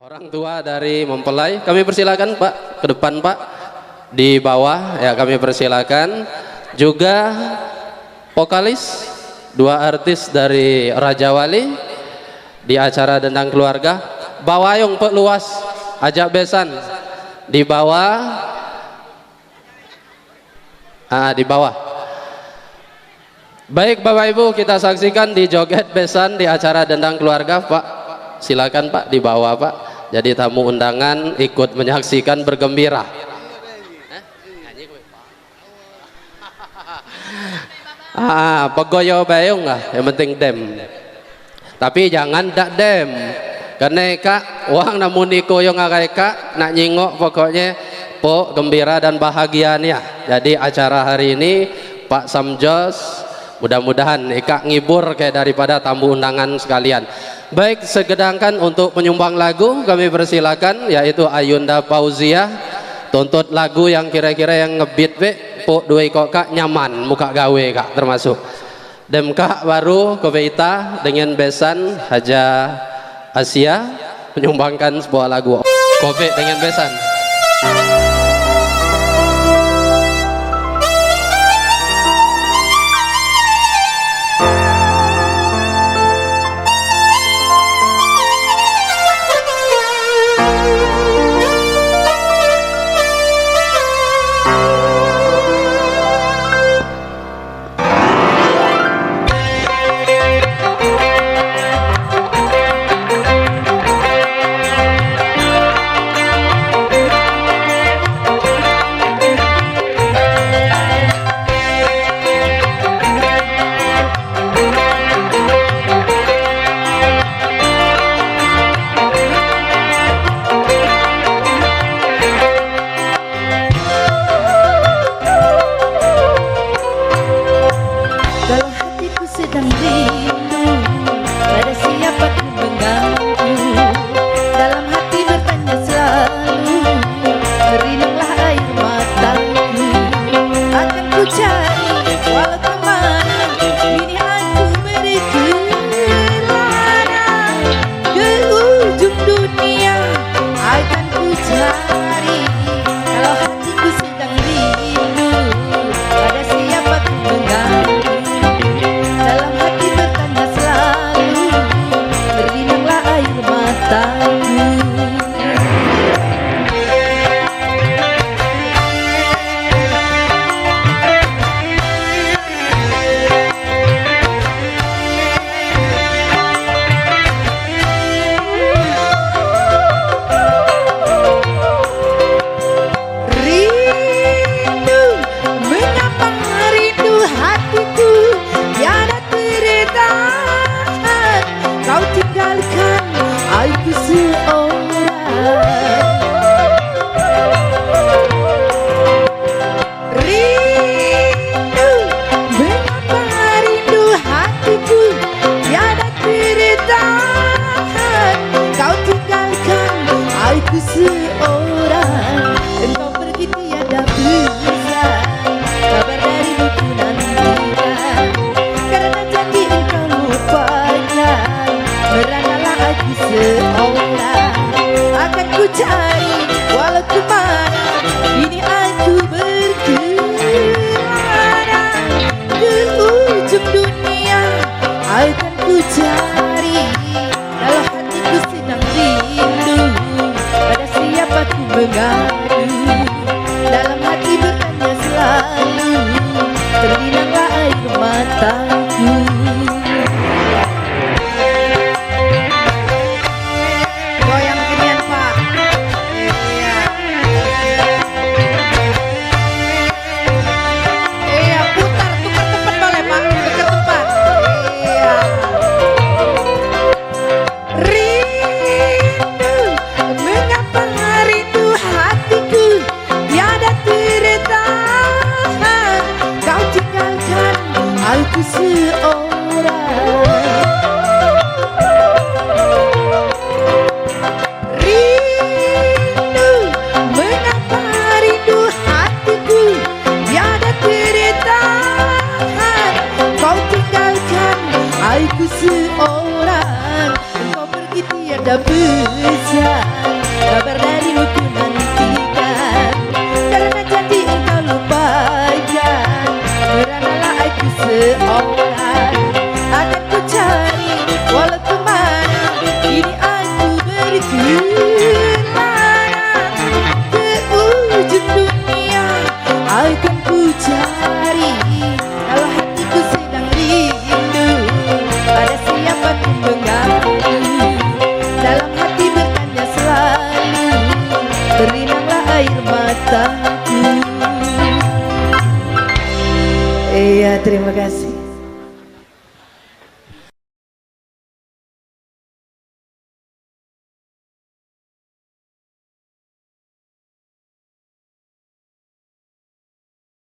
Orang tua dari mempelai, kami persilakan Pak ke depan Pak, di bawah ya kami persilakan. Juga vokalis, dua artis dari Raja Wali di acara Dendang Keluarga. Bawayung Pak luas, ajak besan di bawah, di bawah. Baik Bapak Ibu, kita saksikan di joget besan di acara Dendang Keluarga Pak. Silakan Pak di bawah Pak. Jadi tamu undangan ikut menyaksikan bergembira. Pegoyo bayung lah, yang penting dem. Tapi jangan dak dem. Karena kak, uang namun niko yang ngakai kak nak nyingok pokoknya po gembira dan bahagianya. Jadi acara hari ini Pak Samjos, mudah-mudahan kak ngibur kayak daripada tamu undangan sekalian. Baik, segedangkan untuk penyumbang lagu kami persilakan, yaitu Ayunda Fauzia. Tuntut lagu yang kira-kira yang ngebeat be po dua kok kak nyaman muka gawe kak termasuk. Dem kak baru Koweita dengan besan Haja Asia menyumbangkan sebuah lagu Kowe dengan besan. ada pesan kabar darimu ku nantikan, karena janji engkau lupakan, meranalah aku seorang akan ku cari walau kemana, kini aku berkelana ke ujung dunia akan ku cari. Kalau hatiku sedang rindu pada siapa ku mengaku, dalam hati bertanya selalu, berinanglah air mataku. Iya, terima kasih.